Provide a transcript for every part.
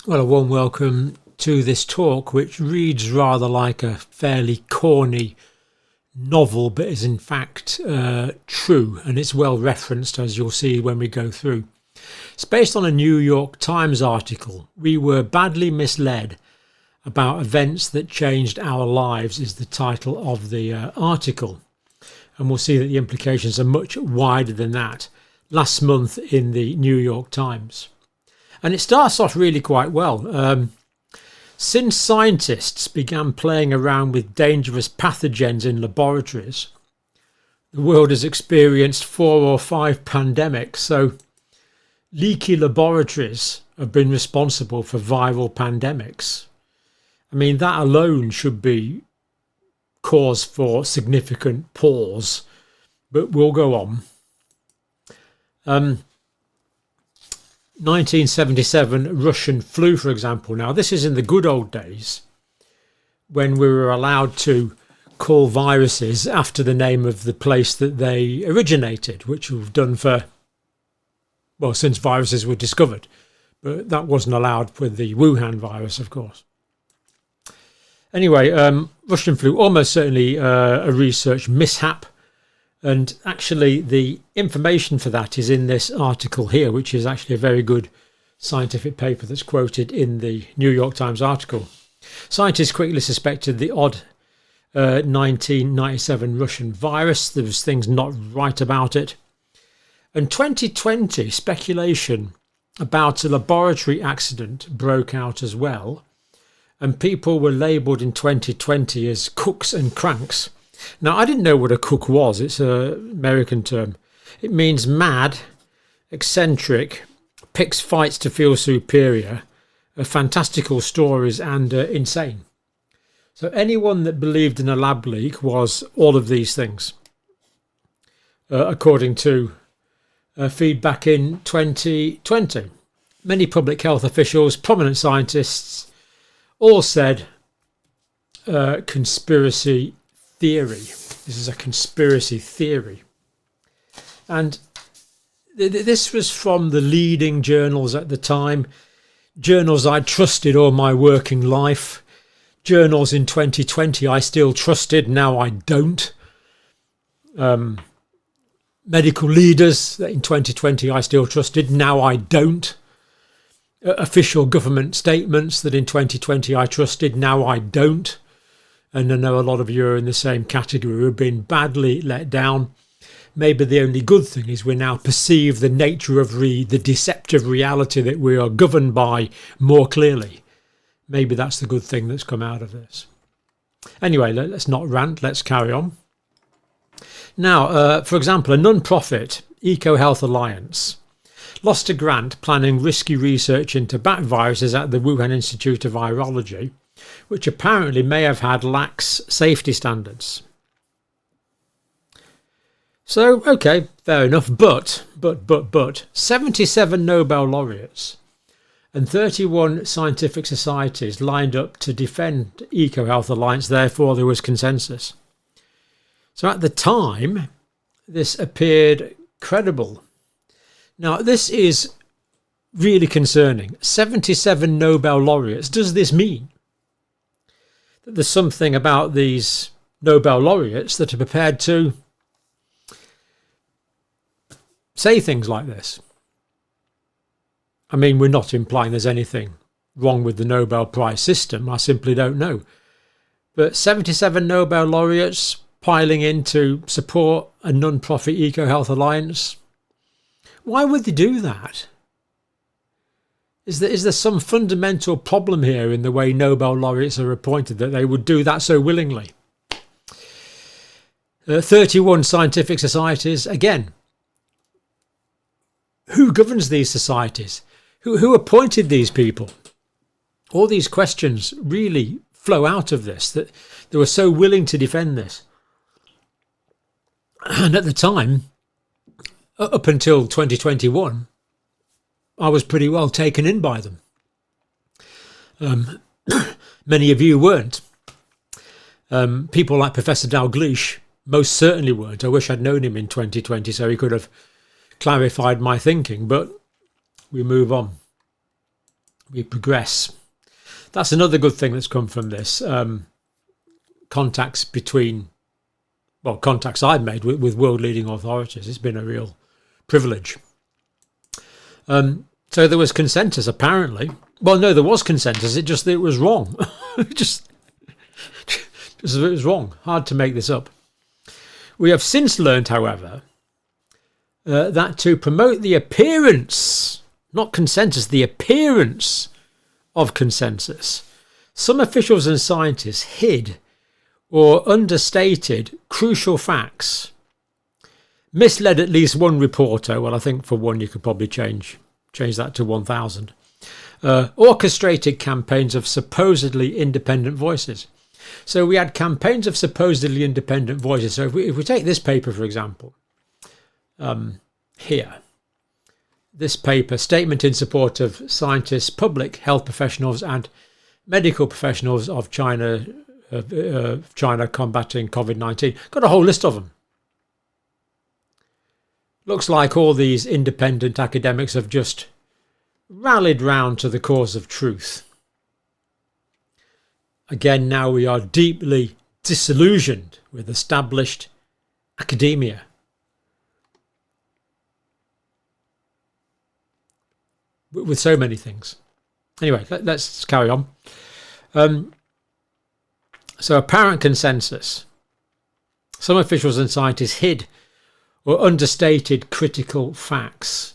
Well, a warm welcome to this talk, which reads rather like a fairly corny novel, but is in fact true, and it's well referenced, as you'll see when we go through. It's based on a New York Times article. We were badly misled about events that changed our lives is the title of the article. And we'll see that the implications are much wider than that. Last month in the New York Times. And it starts off really quite well. Since scientists began playing around with dangerous pathogens in laboratories, the world has experienced 4 or 5 pandemics. So leaky laboratories have been responsible for viral pandemics. I mean, that alone should be cause for significant pause, but we'll go on. 1977 Russian flu, for example. Now, this is in the good old days when we were allowed to call viruses after the name of the place that they originated, which we've done for, well, since viruses were discovered. But that wasn't allowed with the Wuhan virus, of course. Anyway, Russian flu, almost certainly a research mishap. And actually, the information for that is in this article here, which is actually a very good scientific paper that's quoted in the New York Times article. Scientists quickly suspected the odd 1997 Russian virus. There was things not right about it. And 2020, speculation about a laboratory accident broke out as well. And people were labelled in 2020 as kooks and cranks. Now, I didn't know what a kook was. It's an American term. It means mad, eccentric, picks fights to feel superior, fantastical stories, and insane. So anyone that believed in a lab leak was all of these things, according to feedback in 2020. Many public health officials, prominent scientists, all said conspiracy theory. This is a conspiracy theory. And this was from the leading journals at the time, journals I trusted all my working life, journals in 2020 I still trusted, now I don't. Medical leaders in 2020 I still trusted, now I don't. Official government statements that in 2020 I trusted, now I don't. And I know a lot of you are in the same category who have been badly let down. Maybe the only good thing is we now perceive the nature of the deceptive reality that we are governed by more clearly. Maybe that's the good thing that's come out of this. Anyway, let's not rant, let's carry on. Now, for example, a non-profit, EcoHealth Alliance, lost a grant planning risky research into bat viruses at the Wuhan Institute of Virology, which apparently may have had lax safety standards. So, okay, fair enough, but 77 Nobel laureates and 31 scientific societies lined up to defend EcoHealth Alliance, therefore there was consensus. So at the time, this appeared credible. Now, this is really concerning. 77 Nobel laureates, does this mean that there's something about these Nobel laureates that are prepared to say things like this? I mean, we're not implying there's anything wrong with the Nobel Prize system. I simply don't know. But 77 Nobel laureates piling in to support a non-profit EcoHealth Alliance. Why would they do that? Is there some fundamental problem here in the way Nobel laureates are appointed that they would do that so willingly? 31 scientific societies. Again, who governs these societies? Who appointed these people? All these questions really flow out of this, that they were so willing to defend this. And at the time, up until 2021, I was pretty well taken in by them. Many of you weren't. People like Professor Dalgleish most certainly weren't. I wish I'd known him in 2020 so he could have clarified my thinking, but we move on. we progress. That's another good thing that's come from this. Contacts I've made with world leading authorities. It's been a real privilege. So there was consensus, apparently. Well, no, there was consensus. It was wrong. It was wrong. Hard to make this up. We have since learned, however, that to promote the appearance, not consensus, the appearance of consensus, some officials and scientists hid or understated crucial facts, misled at least one reporter. Well, I think for one you could probably change that to 1,000. Orchestrated campaigns of supposedly independent voices. So we had campaigns of supposedly independent voices. So if we take this paper, for example, here, this paper, Statement in Support of Scientists, Public Health Professionals and Medical Professionals of China combating COVID-19. Got a whole list of them. Looks like all these independent academics have just rallied round to the cause of truth. Again, now we are deeply disillusioned with established academia. With so many things. Anyway, let's carry on. So apparent consensus. Some officials and scientists hid or understated critical facts.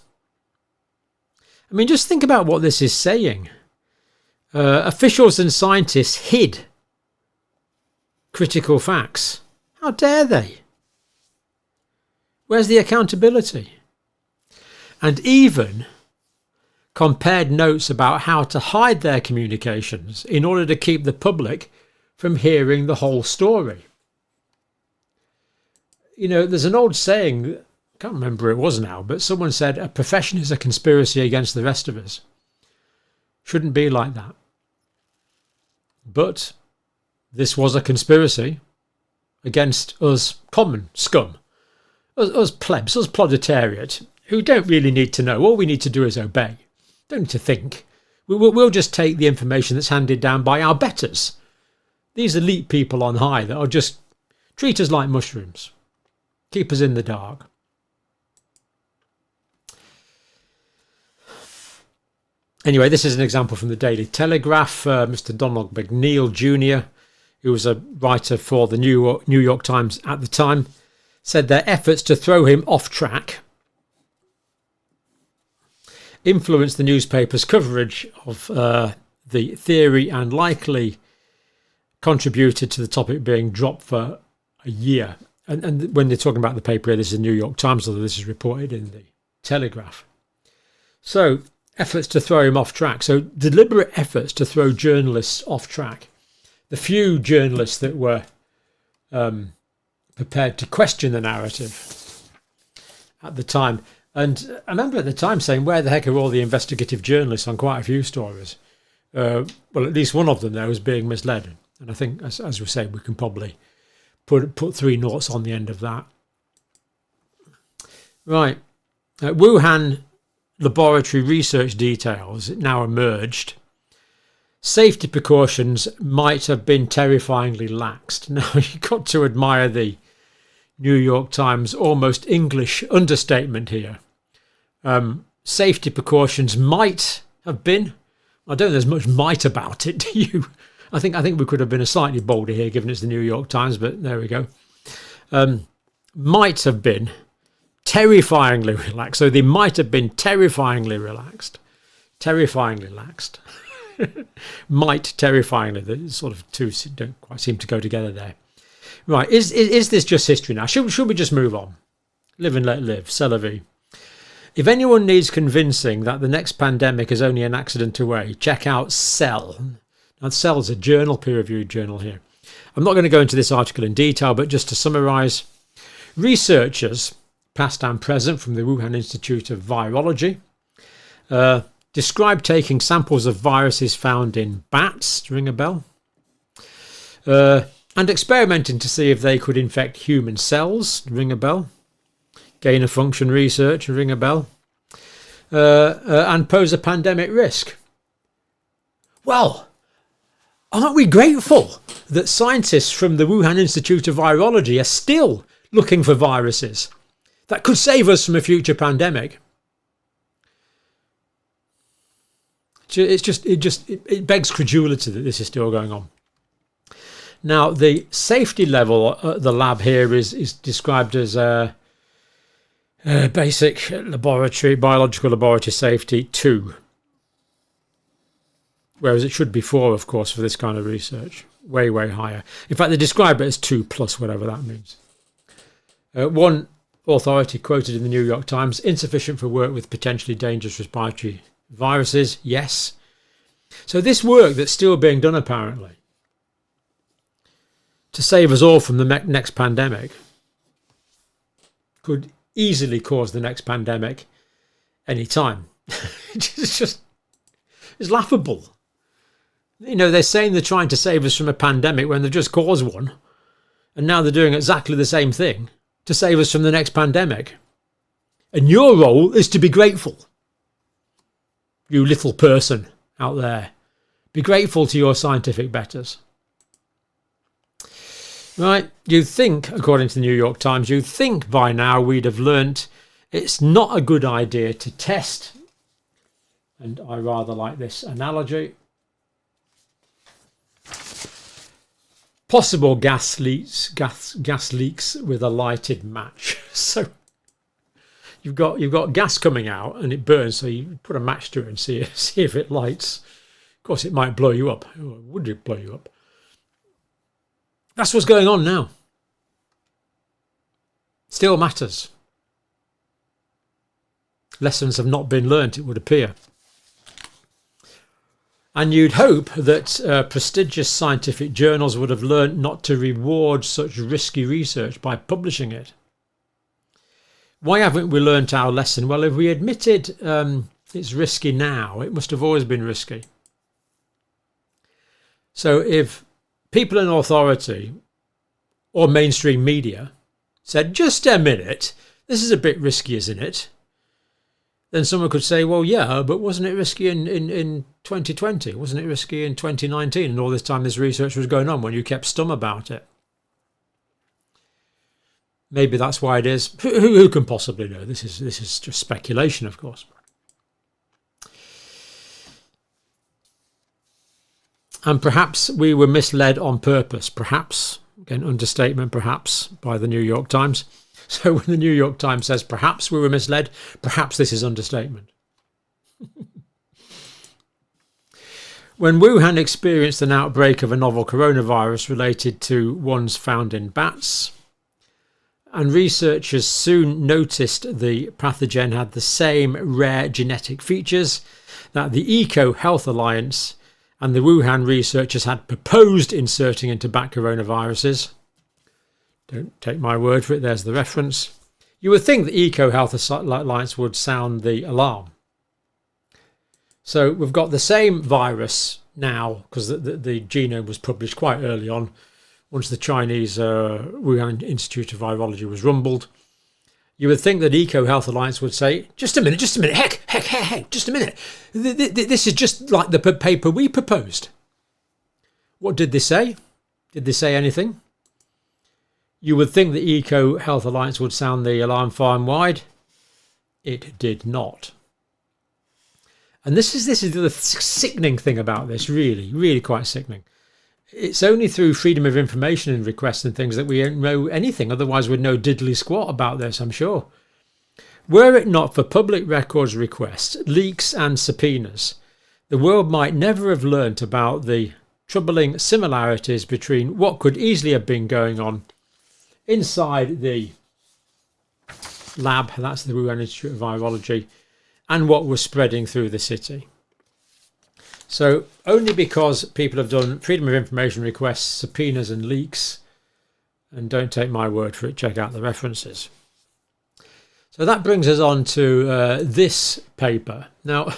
I mean, just think about what this is saying. Officials and scientists hid critical facts. How dare they? Where's the accountability? And even compared notes about how to hide their communications in order to keep the public from hearing the whole story. You know, there's an old saying, I can't remember who it was now, but someone said a profession is a conspiracy against the rest of us. Shouldn't be like that. But this was a conspiracy against us common scum, us plebs, us proletariat, who don't really need to know. All we need to do is obey. Don't need to think. We'll just take the information that's handed down by our betters. These elite people on high that are just treat us like mushrooms. Keep us in the dark. Anyway, this is an example from the Daily Telegraph. Mr. Donald McNeil Jr., who was a writer for the New York Times at the time, said their efforts to throw him off track influenced the newspaper's coverage of the theory and likely contributed to the topic being dropped for a year. And when they're talking about the paper, this is the New York Times, although this is reported in the Telegraph. So, efforts to throw him off track. So, deliberate efforts to throw journalists off track. The few journalists that were prepared to question the narrative at the time. And I remember at the time saying, where the heck are all the investigative journalists on quite a few stories? Well, at least one of them there was being misled. And I think, as we say, we can probably put 3 noughts on the end of that. Right. Wuhan laboratory research details now emerged. Safety precautions might have been terrifyingly laxed. Now, you've got to admire the New York Times almost English understatement here. Safety precautions might have been. I don't think there's much might about it, do you? I think we could have been a slightly bolder here, given it's the New York Times, but there we go. Might have been terrifyingly relaxed. So they might have been terrifyingly relaxed. Terrifyingly laxed. Might terrifyingly. The sort of two don't quite seem to go together there. Right, is this just history now? Should we just move on? Live and let live. C'est la vie. If anyone needs convincing that the next pandemic is only an accident away, check out Cell. Now, Cell's a journal, peer-reviewed journal here. I'm not going to go into this article in detail, but just to summarise, researchers, past and present, from the Wuhan Institute of Virology, describe taking samples of viruses found in bats, ring a bell, and experimenting to see if they could infect human cells, ring a bell, gain-of-function research, ring a bell, and pose a pandemic risk. Well, aren't we grateful that scientists from the Wuhan Institute of Virology are still looking for viruses that could save us from a future pandemic? It begs credulity that this is still going on. Now, the safety level at the lab here is described as basic biological laboratory safety 2. Whereas it should be 4, of course, for this kind of research. Way, way higher. In fact, they describe it as 2 plus, whatever that means. One authority quoted in the New York Times, insufficient for work with potentially dangerous respiratory viruses. Yes. So this work that's still being done, apparently, to save us all from the next pandemic, could easily cause the next pandemic any time. It's laughable. You know, they're saying they're trying to save us from a pandemic when they've just caused one. And now they're doing exactly the same thing to save us from the next pandemic. And your role is to be grateful. You little person out there. Be grateful to your scientific betters. Right, you'd think, according to the New York Times, you'd think by now we'd have learnt it's not a good idea to test, and I rather like this analogy, possible gas leaks with a lighted match. So you've got gas coming out and it burns, so you put a match to it and see if it lights. Of course, it might blow you up. Would it blow you up? That's what's going on now. Still matters. Lessons have not been learnt, it would appear. And you'd hope that prestigious scientific journals would have learnt not to reward such risky research by publishing it. Why haven't we learnt our lesson? Well, if we admitted it's risky now, it must have always been risky. So if people in authority or mainstream media said, just a minute, this is a bit risky, isn't it? Then someone could say, well, yeah, but wasn't it risky in 2020? Wasn't it risky in 2019? And all this time this research was going on when you kept stum about it. Maybe that's why it is. Who can possibly know? This is just speculation, of course. And perhaps we were misled on purpose. Perhaps, again, understatement, perhaps, by the New York Times. So when the New York Times says perhaps we were misled, perhaps this is understatement. When Wuhan experienced an outbreak of a novel coronavirus related to ones found in bats, and researchers soon noticed the pathogen had the same rare genetic features that the EcoHealth Alliance and the Wuhan researchers had proposed inserting into bat coronaviruses. Don't take my word for it, there's the reference. You would think the EcoHealth Alliance would sound the alarm. So we've got the same virus now, because the genome was published quite early on, once the Chinese Wuhan Institute of Virology was rumbled. You would think that EcoHealth Alliance would say, just a minute, heck, just a minute. This is just like the paper we proposed. What did they say? Did they say anything? You would think the EcoHealth Alliance would sound the alarm far and wide. It did not. And this is the sickening thing about this, really quite sickening. It's only through freedom of information and requests and things that we don't know anything. Otherwise, we'd know diddly squat about this, I'm sure. Were it not for public records requests, leaks and subpoenas, the world might never have learnt about the troubling similarities between what could easily have been going on inside the lab, that's the Wuhan Institute of Virology, and what was spreading through the city. So only because people have done freedom of information requests, subpoenas and leaks, and don't take my word for it, check out the references. So that brings us on to this paper. Now,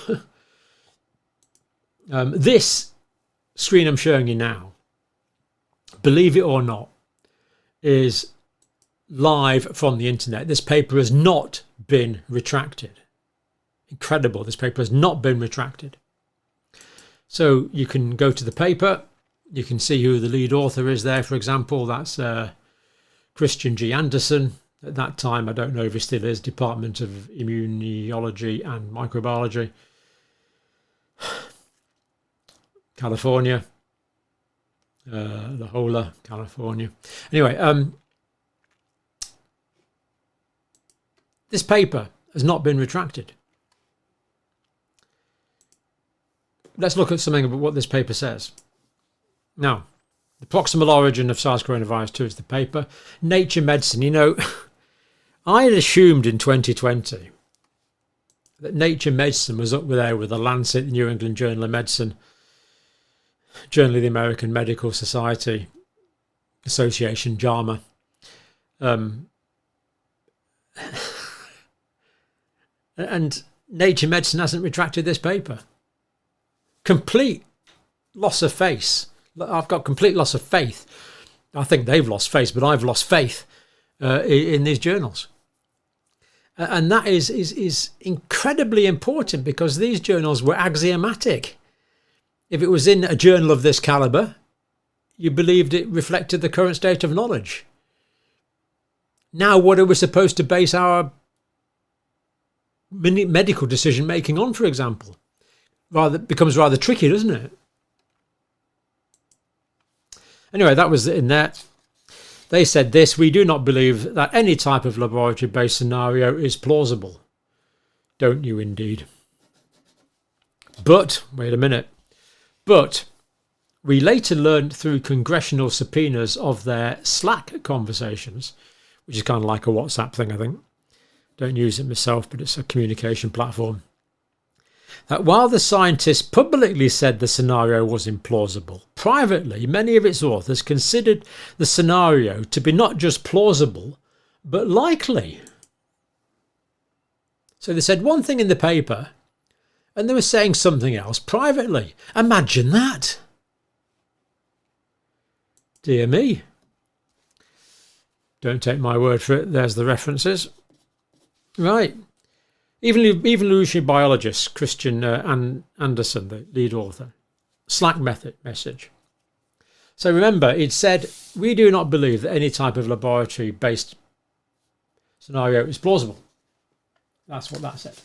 this screen I'm showing you now, believe it or not, is live from the internet. This paper has not been retracted. Incredible, this paper has not been retracted. So you can go to the paper, you can see who the lead author is there, for example. That's Christian G. Anderson. At that time, I don't know if he still is, Department of Immunology and Microbiology, California, La Jolla, California. Anyway, this paper has not been retracted. Let's look at something about what this paper says. Now, the proximal origin of SARS coronavirus 2 is the paper. Nature Medicine, you know, I had assumed in 2020 that Nature Medicine was up there with the Lancet, the New England Journal of Medicine, Journal of the American Medical Society, Association, JAMA. And Nature Medicine hasn't retracted this paper. Complete loss of faith. I've got complete loss of faith. I think they've lost faith, but I've lost faith in these journals. And that is incredibly important, because these journals were axiomatic. If it was in a journal of this caliber, you believed it reflected the current state of knowledge. Now, what are we supposed to base our medical decision making on, for example? Becomes rather tricky, doesn't it? Anyway, that was in there. They said this: we do not believe that any type of laboratory-based scenario is plausible. Don't you indeed? But, wait a minute. But we later learned through congressional subpoenas of their Slack conversations, which is kind of like a WhatsApp thing, I think. Don't use it myself, but it's a communication platform. That while the scientists publicly said the scenario was implausible, privately many of its authors considered the scenario to be not just plausible, but likely. So they said one thing in the paper, and they were saying something else privately. Imagine that. Dear me. Don't take my word for it. There's the references. Right. Even evolutionary biologist Christian Anderson, the lead author, Slack message. So remember, it said, we do not believe that any type of laboratory-based scenario is plausible. That's what that said.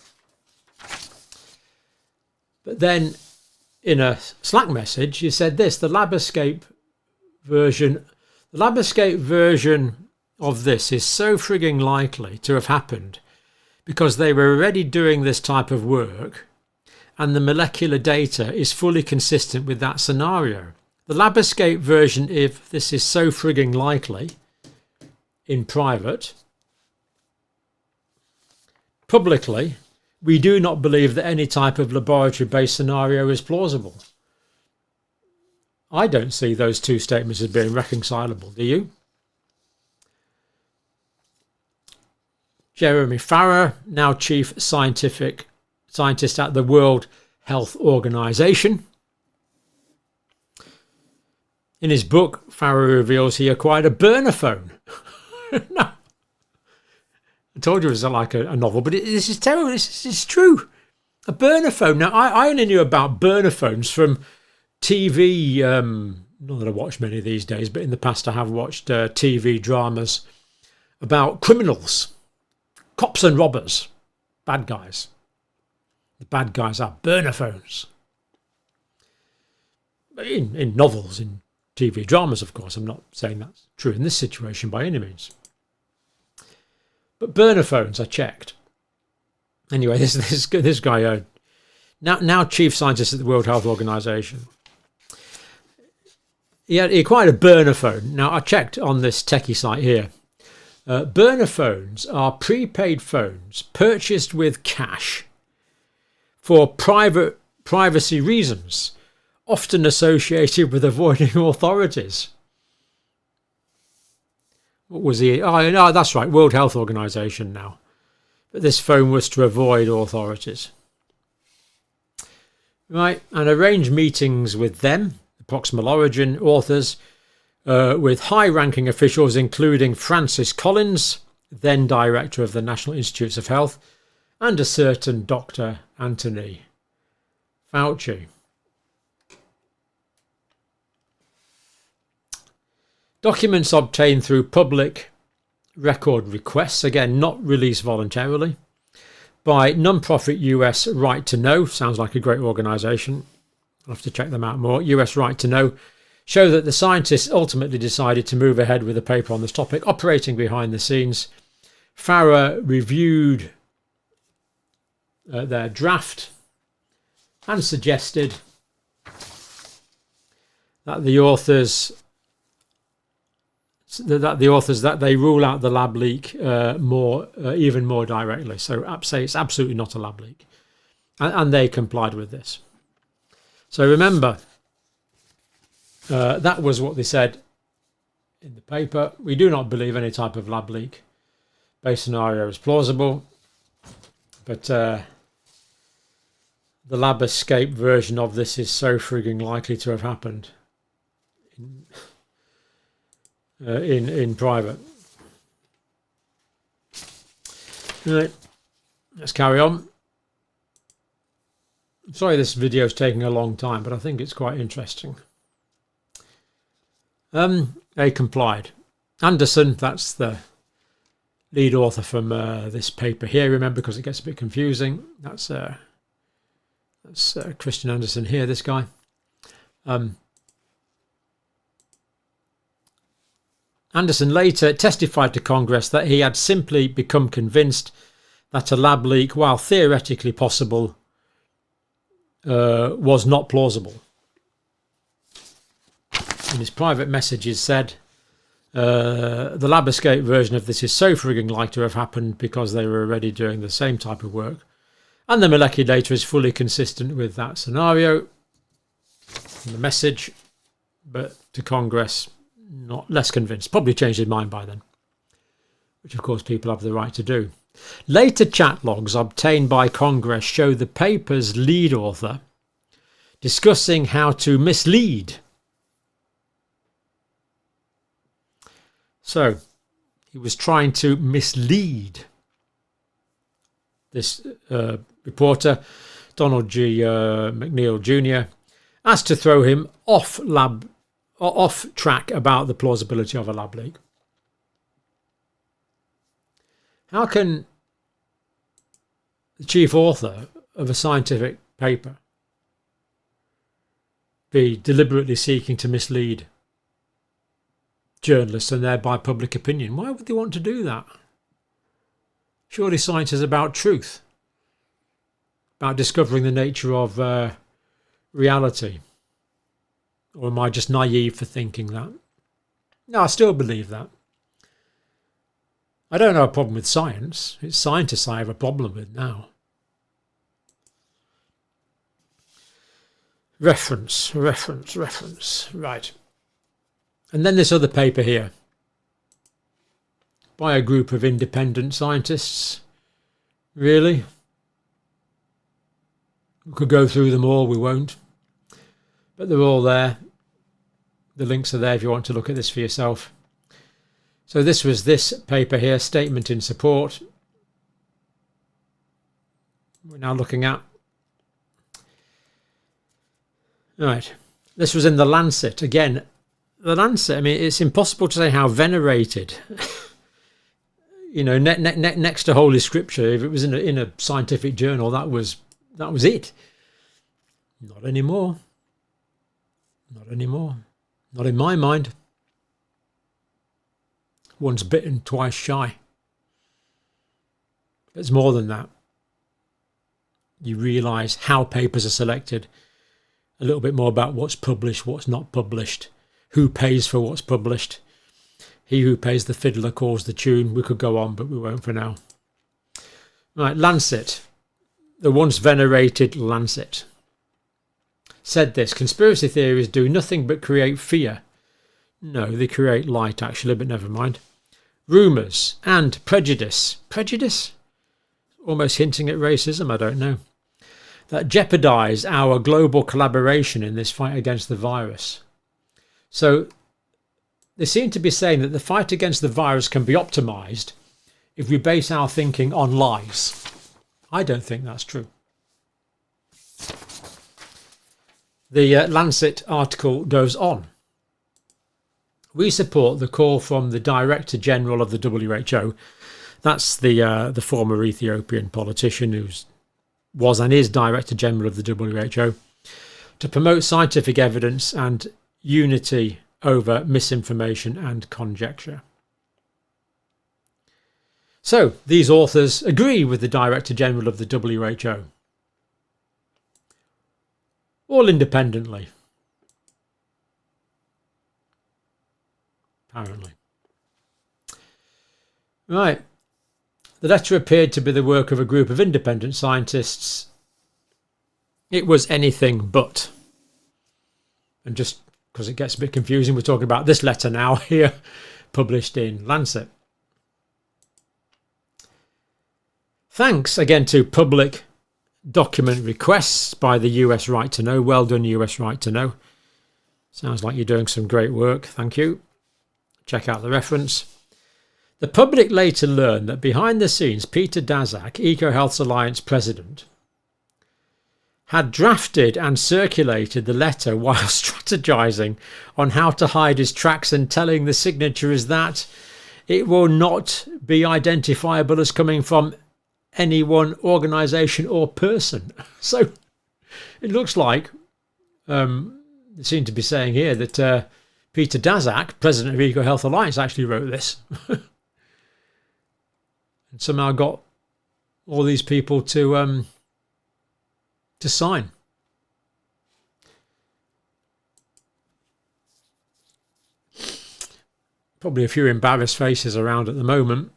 But then in a Slack message, you said this: the LabEscape version of this is so frigging likely to have happened because they were already doing this type of work and the molecular data is fully consistent with that scenario. The LabEscape version, if this is so frigging likely in private, publicly, we do not believe that any type of laboratory-based scenario is plausible. I don't see those two statements as being reconcilable, do you? Jeremy Farrar, now chief scientist at the World Health Organization. In his book, Farrar reveals he acquired a burner phone. No. I told you it was like a novel, but this is terrible. This is true. A burner phone. Now, I only knew about burner phones from TV. Not that I watch many these days, but in the past I have watched TV dramas about criminals, cops and robbers, bad guys. The bad guys have burner phones. In novels, in TV dramas, of course. I'm not saying that's true in this situation by any means. But burner phones, I checked. Anyway, this guy, now chief scientist at the World Health Organization, he acquired a burner phone. Now, I checked on this techie site here. Burner phones are prepaid phones purchased with cash for privacy reasons, often associated with avoiding authorities. What was he? Oh, no, that's right, World Health Organization now. But this phone was to avoid authorities. Right, and arrange meetings with them, the proximal origin authors, with high-ranking officials, including Francis Collins, then director of the National Institutes of Health, and a certain Dr. Anthony Fauci. Documents obtained through public record requests, again not released voluntarily, by non-profit US Right to Know, sounds like a great organisation, I'll have to check them out more, US Right to Know, show that the scientists ultimately decided to move ahead with a paper on this topic, operating behind the scenes. Farah reviewed their draft and suggested that the authors that they rule out the lab leak even more directly. So say it's absolutely not a lab leak, and they complied with this. So remember, that was what they said in the paper. We do not believe any type of lab leak. Base scenario is plausible, but the lab escape version of this is so frigging likely to have happened in private. Right, let's carry on. I'm sorry this video is taking a long time, but I think it's quite interesting. They complied. Anderson, that's the lead author from this paper here, remember, because it gets a bit confusing. That's Christian Anderson here, this guy. Anderson later testified to Congress that he had simply become convinced that a lab leak, while theoretically possible, was not plausible. In his private messages said, the lab escape version of this is so frigging like to have happened because they were already doing the same type of work, and the molecular data is fully consistent with that scenario. The message, but to Congress, not less convinced. Probably changed his mind by then, which of course people have the right to do. Later chat logs obtained by Congress show the paper's lead author discussing how to mislead. So he was trying to mislead this reporter, Donald G. McNeil Jr., as to throw him off track about the plausibility of a lab leak. How can the chief author of a scientific paper be deliberately seeking to mislead journalists and thereby public opinion? Why would they want to do that? Surely science is about truth, about discovering the nature of reality. Or am I just naive for thinking that? No, I still believe that. I don't have a problem with science. It's scientists I have a problem with now. Reference. Right. And then this other paper here by a group of independent scientists. Really? We could go through them all, we won't. But they're all there. The links are there if you want to look at this for yourself. So this was this paper here, statement in support. We're now looking at. All right. This was in the Lancet. Again, the Lancet, I mean, it's impossible to say how venerated, you know, next to Holy Scripture, if it was in a scientific journal, that was it. Not anymore. Not anymore. Not in my mind. Once bitten, twice shy. It's more than that. You realise how papers are selected, a little bit more about what's published, what's not published, who pays for what's published. He who pays the fiddler calls the tune. We could go on, but we won't for now. Right, Lancet, the once venerated Lancet, said this: conspiracy theories do nothing but create fear. No, they create light actually, but never mind. Rumours and prejudice. Prejudice? Almost hinting at racism, I don't know. That jeopardise our global collaboration in this fight against the virus. So they seem to be saying that the fight against the virus can be optimised if we base our thinking on lies. I don't think that's true. The Lancet article goes on. We support the call from the Director General of the WHO. That's the former Ethiopian politician who was and is Director General of the WHO, to promote scientific evidence and unity over misinformation and conjecture. So these authors agree with the Director General of the WHO, all independently, apparently. Right. The letter appeared to be the work of a group of independent scientists. It was anything but. And just because it gets a bit confusing, we're talking about this letter now here, published in Lancet. Thanks again to public document requests by the US Right to Know. Well done, US Right to Know. Sounds like you're doing some great work. Thank you. Check out the reference. The public later learned that behind the scenes, Peter Daszak, EcoHealth Alliance president, had drafted and circulated the letter while strategizing on how to hide his tracks and telling the signatories that it will not be identifiable as coming from any one organisation or person. So it looks like they seem to be saying here that Peter Daszak, president of EcoHealth Alliance, actually wrote this and somehow got all these people to sign. Probably a few embarrassed faces around at the moment.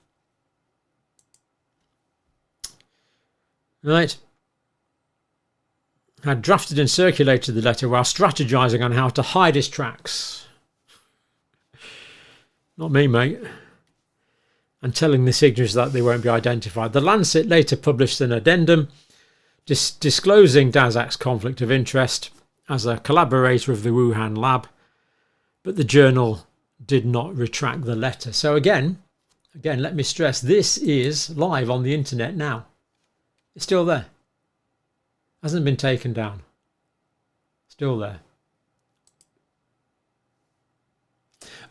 Right. Had drafted and circulated the letter while strategizing on how to hide his tracks. Not me, mate. And telling the signatures that they won't be identified. The Lancet later published an addendum disclosing Daszak's conflict of interest as a collaborator of the Wuhan lab, but the journal did not retract the letter. So again, let me stress, this is live on the internet now. It's still there. Hasn't been taken down. Still there.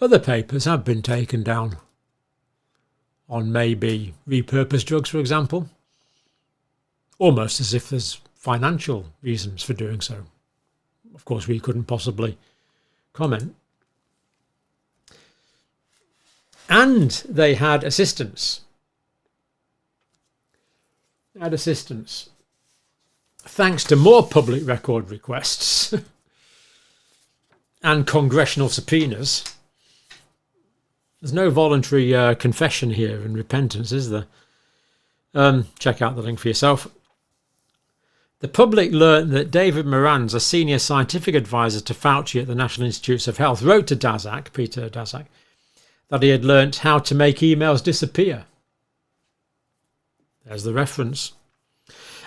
Other papers have been taken down on maybe repurposed drugs, for example. Almost as if there's financial reasons for doing so. Of course, we couldn't possibly comment. And they had assistance. Thanks to more public record requests and congressional subpoenas. There's no voluntary confession here and repentance, is there? Check out the link for yourself. The public learnt that David Moran's, a senior scientific advisor to Fauci at the National Institutes of Health, wrote to Daszak, Peter Daszak, that he had learnt how to make emails disappear. There's the reference.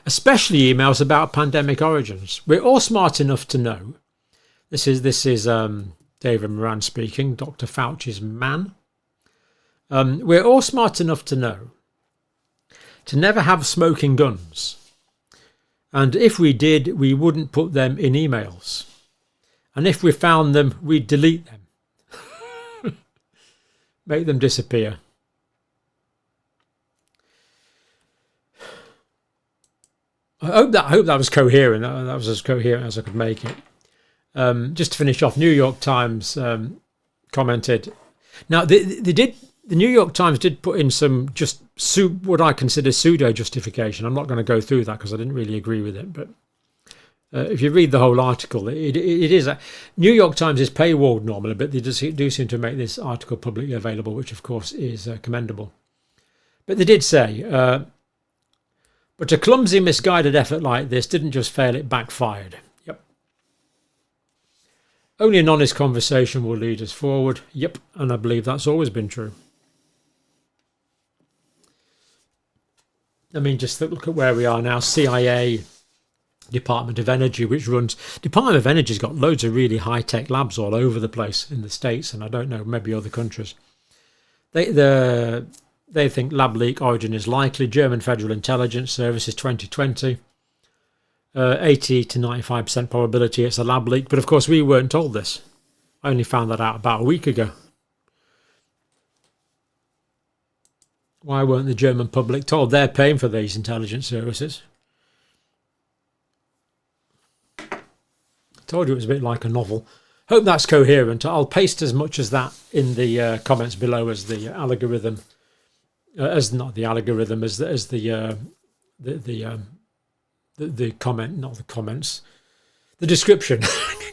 Especially emails about pandemic origins. We're all smart enough to know. This is David Moran speaking, Dr. Fauci's man. We're all smart enough to know to never have smoking guns. And if we did, we wouldn't put them in emails. And if we found them, we'd delete them. Make them disappear. I hope that was coherent. That was as coherent as I could make it. Just to finish off, New York Times commented. Now, the New York Times did put in some what I consider pseudo justification. I'm not going to go through that because I didn't really agree with it. But if you read the whole article, it is. New York Times is paywalled normally, but they do seem to make this article publicly available, which of course is commendable. But they did say, but a clumsy, misguided effort like this didn't just fail, it backfired. Yep. Only an honest conversation will lead us forward. Yep. And I believe that's always been true. I mean, just look at where we are now. CIA, Department of Energy, which runs... Department of Energy's got loads of really high-tech labs all over the place in the States, and I don't know, maybe other countries. They think lab leak origin is likely. German Federal Intelligence Services 2020. 80 to 95% probability it's a lab leak. But of course, we weren't told this. I only found that out about a week ago. Why weren't the German public told? They're paying for these intelligence services. Told you it was a bit like a novel. Hope that's coherent. I'll paste as much as that in the comments below as the algorithm, as not the algorithm, as the comment, not the comments, the description.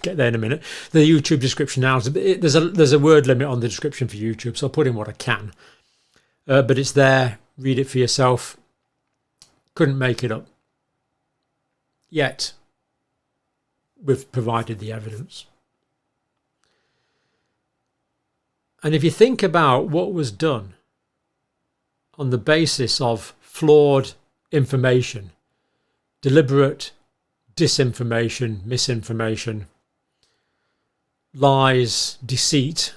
Get there in a minute. The YouTube description now. There's a word limit on the description for YouTube, so I'll put in what I can. But it's there. Read it for yourself. Couldn't make it up. Yet we've provided the evidence. And if you think about what was done on the basis of flawed information, deliberate disinformation, misinformation, lies, deceit,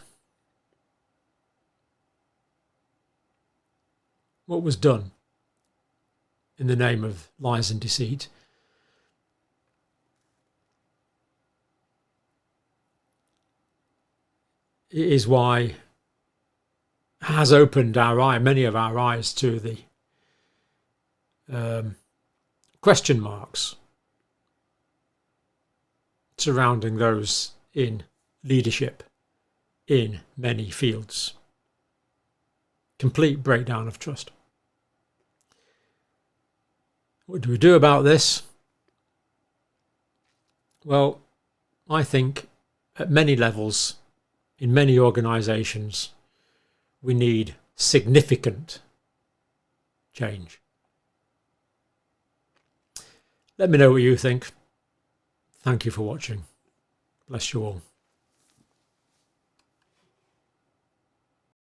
what was done in the name of lies and deceit, it is why has opened many of our eyes to the question marks surrounding those in leadership in many fields. Complete breakdown of trust. What do we do about this? Well, I think at many levels, in many organisations, we need significant change. Let me know what you think. Thank you for watching. Bless you all.